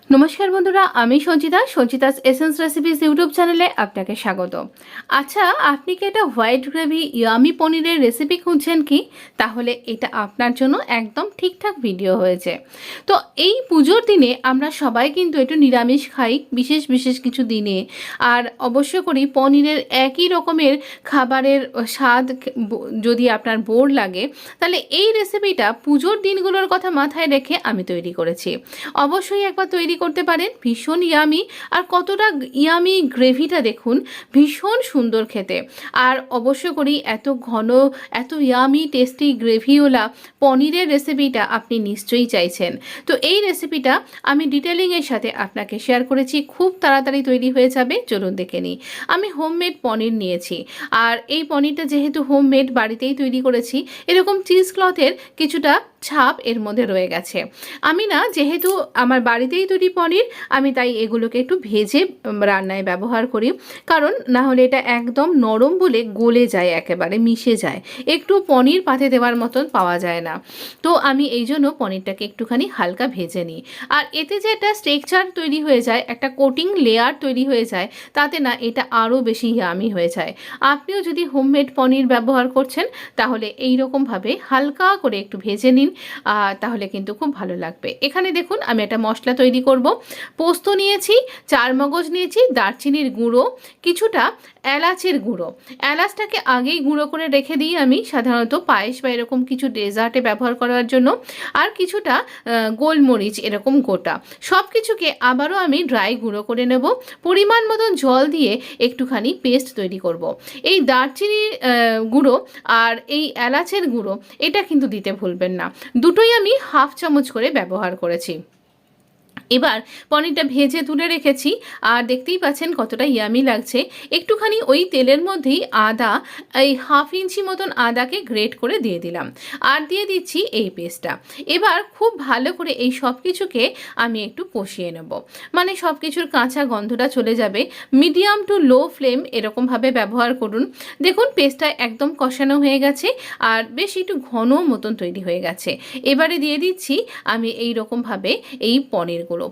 নমস্কার বন্ধুরা, আমি সঞ্চিতাস এসেন্স রেসিপিস ইউটিউব চ্যানেলে আপনাকে স্বাগত। আচ্ছা, আপনি কি এটা হোয়াইট গ্রেভি ইয়ামি পনিরের রেসিপি খুঁজছেন কি? তাহলে এটা আপনার জন্য একদম ঠিকঠাক ভিডিও হয়েছে। তো এই পুজোর দিনে আমরা সবাই কিন্তু একটু নিরামিষ খাই বিশেষ বিশেষ কিছু দিনে। আর অবশ্য করি পনিরের একই রকমের খাবারের স্বাদ যদি আপনার বোর লাগে, তাহলে এই রেসিপিটা পুজোর দিনগুলোর কথা মাথায় রেখে আমি তৈরি করেছি। অবশ্যই একবার তৈরি করতে পারেন, ভীষণ ইয়ামি। আর কতটা ইয়ামি গ্রেভিটা দেখুন, ভীষণ সুন্দর খেতে। আর অবশ্য করি এত ঘন, এত ইয়ামি টেস্টি গ্রেভিওয়ালা পনিরের রেসিপিটা আপনি নিশ্চয়ই চাইছেন। তো এই রেসিপিটা আমি ডিটেলিংয়ের সাথে আপনাকে শেয়ার করেছি, খুব তাড়াতাড়ি তৈরি হয়ে যাবে। চলুন দেখে নিই। আমি হোমমেড পনির নিয়েছি, আর এই পনিরটা যেহেতু হোমমেড বাড়িতেই তৈরি করেছি, এরকম চিজ ক্লথের কিছুটা ছাপ এর মধ্যে রয়ে গেছে। আমি না, যেহেতু আমার বাড়িতেই তৈরি পনির, আমি তাই এগুলোকে একটু ভেজে রান্নায় ব্যবহার করি, কারণ না হলে এটা একদম নরম বলে গলে যায়, একেবারে মিশে যায়, একটু পনির পাতে দেওয়ার মতন পাওয়া যায় না। তো আমি এই জন্য পনিরটাকে একটুখানি হালকা ভেজে নিই। আর এতে যে একটা স্ট্রাকচার তৈরি হয়ে যায়, একটা কোটিং লেয়ার তৈরি হয়ে যায়, তাতে না এটা আরও বেশি ইয়ামি হয়ে যায়। আপনিও যদি হোমমেড পনির ব্যবহার করছেন, তাহলে এই রকমভাবে হালকা করে একটু ভেজে নিন, তাহলে কিন্তু খুব ভালো লাগবে। এখানে দেখুন, আমি একটা মশলা তৈরি করব। পোস্ত নিয়েছি, চারমগজ নিয়েছি, দারচিনির গুঁড়ো, কিছুটা এলাচের গুঁড়ো। এলাচটাকে আগেই গুঁড়ো করে রেখে দিই আমি, সাধারণত পায়েস বা এরকম কিছু ডেজার্টে ব্যবহার করার জন্য। আর কিছুটা গোলমরিচ এরকম গোটা। সব কিছুকে আবারও আমি ড্রাই গুঁড়ো করে নেব। পরিমাণ মতন জল দিয়ে একটুখানি পেস্ট তৈরি করব। এই দারচিনির গুঁড়ো আর এই এলাচের গুঁড়ো এটা কিন্তু দিতে ভুলবেন না। দুটোই আমি হাফ চামচ করে ব্যবহার করেছি। এবার পনিরটা ভেজে তুলে রেখেছি, আর দেখতেই পাচ্ছেন কতটা ইয়ামি লাগছে। একটুখানি ওই তেলের মধ্যেই আদা, এই হাফ ইঞ্চি মতন আদাকে গ্রেট করে দিয়ে দিলাম, আর দিয়ে দিচ্ছি এই পেস্টটা। এবার খুব ভালো করে এই সব কিছুকে আমি একটু কষিয়ে নেব, মানে সব কিছুর কাঁচা গন্ধটা চলে যাবে। মিডিয়াম টু লো ফ্লেম এরকমভাবে ব্যবহার করুন। দেখুন পেস্টটা একদম কষানো হয়ে গেছে, আর বেশ একটু ঘন মতন তৈরি হয়ে গেছে। এবারে দিয়ে দিচ্ছি আমি এই রকমভাবে এই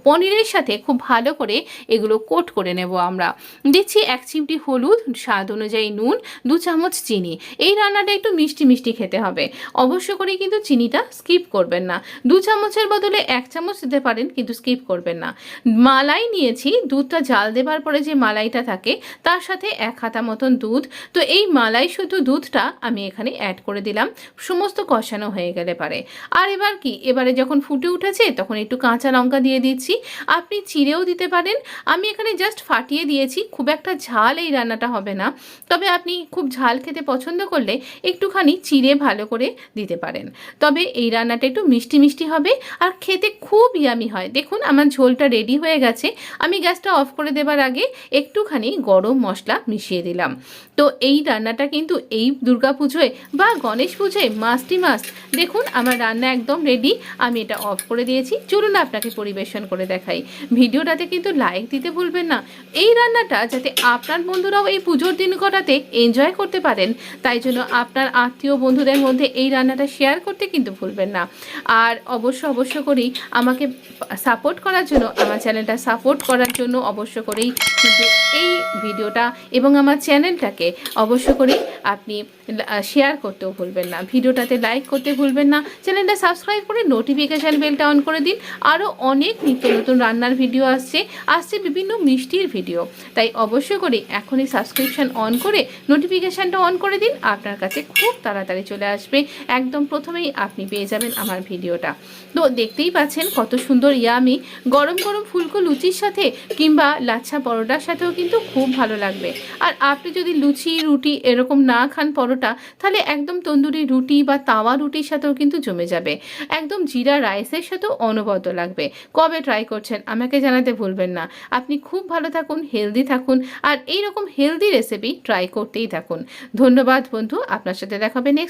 পনিরের সাথে খুব ভালো করে এগুলো কোট করে নেব। আমরা দিচ্ছি 1 চিমটি হলুদ, স্বাদ অনুযায়ী নুন, 2 চামচ চিনি। এই রান্নাটা একটু মিষ্টি মিষ্টি খেতে হবে, অবশ্য করে কিন্তু চিনিটা স্কিপ করবেন না। 2 চামচের বদলে 1 চামচ দিতে পারেন, কিন্তু স্কিপ করবেন না। মালাই নিয়েছি, দুধটা জাল দেবার পরে যে মালাইটা থাকে, তার সাথে 1 হাতা মতন দুধ। তো এই মালাই শুধু দুধটা আমি এখানে অ্যাড করে দিলাম, সমস্ত কষানো হয়ে গেলে পারে। আর এবার কি, এবারে যখন ফুটে উঠেছে তখন একটু কাঁচা লঙ্কা দিয়ে দিচ্ছি। আপনি চিড়েও দিতে পারেন, আমি এখানে জাস্ট ফাটিয়ে দিয়েছি। খুব একটা ঝাল এই রান্নাটা হবে না, তবে আপনি খুব ঝাল খেতে পছন্দ করলে একটুখানি চিড়ে ভালো করে দিতে পারেন। তবে এই রান্নাটা একটু মিষ্টি মিষ্টি হবে, আর খেতে খুব ইয়ামি হয়। দেখুন আমার ঝোলটা রেডি হয়ে গেছে। আমি গ্যাসটা অফ করে দেবার আগে একটুখানি গরম মশলা মিশিয়ে দিলাম। তো এই রান্নাটা কিন্তু এই দুর্গা পুজোয় বা গণেশ পুজোয় মাস্টই মাস্ট। দেখুন আমার রান্না একদম রেডি, আমি এটা অফ করে দিয়েছি। চলুন আপনাকে পরিবেশন করে দেখাই। ভিডিওটাতে কিন্তু লাইক দিতে ভুলবেন না। এই রান্নাটা যাতে আপনার বন্ধুরাও এই পুজোর দিন কটাতে এনজয় করতে পারেন, তাই জন্য আপনার আত্মীয় বন্ধুদের মধ্যে এই রান্নাটা শেয়ার করতে কিন্তু ভুলবেন না। আর অবশ্য করেই আমাকে সাপোর্ট করার জন্য, আমার চ্যানেলটা সাপোর্ট করার জন্য অবশ্য করেই কিন্তু এই ভিডিওটা এবং আমার চ্যানেলটাকে অবশ্য করেই আপনি শেয়ার করতেও ভুলবেন না, ভিডিওটাতে লাইক করতে ভুলবেন না, চ্যানেলটা সাবস্ক্রাইব করে নোটিফিকেশান বেলটা অন করে দিন। আরও অনেক নিত্য নতুন রান্নার ভিডিও আসছে বিভিন্ন মিষ্টির ভিডিও, তাই অবশ্য করে এখনই সাবস্ক্রিপশান অন করে নোটিফিকেশানটা অন করে দিন। আপনার কাছে খুব তাড়াতাড়ি চলে আসবে, একদম প্রথমেই আপনি পেয়ে যাবেন আমার ভিডিওটা। তো দেখতেই পাচ্ছেন কত সুন্দর ইয়ামি। গরম গরম ফুলকো লুচির সাথে কিংবা লাচ্ছা পরোটার সাথেও কিন্তু খুব ভালো লাগবে। আর আপনি যদি লুচি রুটি এরকম না খান পরোটা, তাহলে একদম তন্দুরি রুটি বা তাওয়া রুটির সাথেও কিন্তু জমে যাবে। একদম জিরা রাইসের সাথেও অনবদ্য লাগবে। কবে ট্রাই করছেন আমাকে জানাতে ভুলবেন না। আপনি খুব ভালো থাকুন, হেলদি থাকুন, আর এই রকম হেলদি রেসিপি ট্রাই করতেই থাকুন। ধন্যবাদ বন্ধু, আপনার সাথে দেখা হবে নেক্সট